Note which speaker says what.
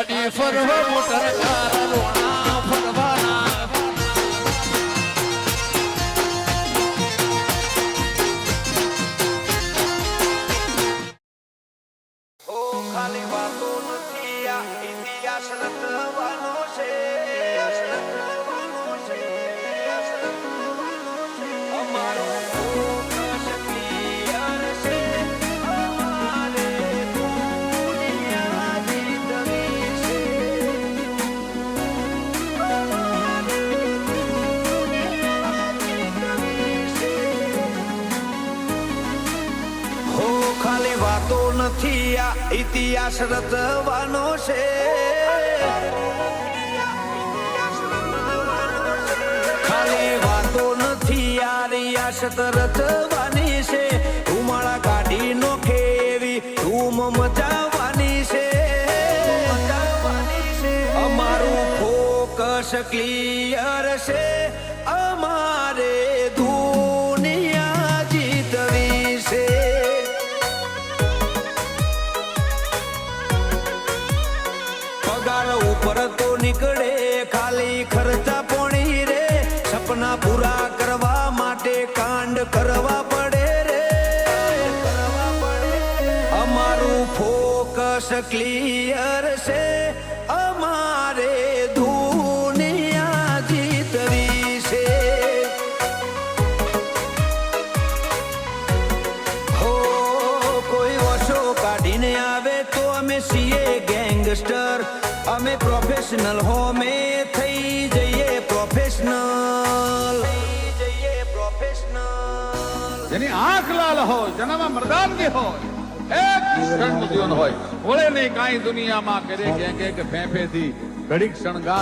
Speaker 1: ગાડી ફરવો motor car રોણા ફરવાના
Speaker 2: ખાલી વાતો નથી આ ઇતિહાસ રચવાનો છે અમારો ફોકસ ક્લિયર છે અમારે દુનિયા જીતવી છે અમારે દુનિયા જીતવી છે હો ખાલી વાતો નથી આ ઇતિહાસ રચવાનો છે ખાલી વાતો નથી આ રિયાસત રચવાની છે ધુમાડા કાઢી નોખે એવી ધૂમ મચાવવાની છે અમારું ફોકસ ક્લિયર છે અમારે દુનિયા જીતવી છે ઉપર તો નીકળે ખાલી ખર્ચા પોણી રે સપના પૂરા કરવા માટે કાંડ કરવા પડે રે અમારું ફોકસ ક્લિયર છે અમારે દુનિયા જીતવી છે હો કોઈ ઓછો કાઢીને આવે તો અમે છીએ ગેંગસ્ટર અમે પ્રોફેશનલ હોમે થઈ જઈએ પ્રોફેશનલ
Speaker 1: જેની આંખ લાલ હોય જેનામાં મર્દાનગી હોય એક ક્ષણ મુદ્દો હોય વળે નહીં કાંઈ દુનિયામાં કરે કે ફેંફેથી ઘડીક શણગાર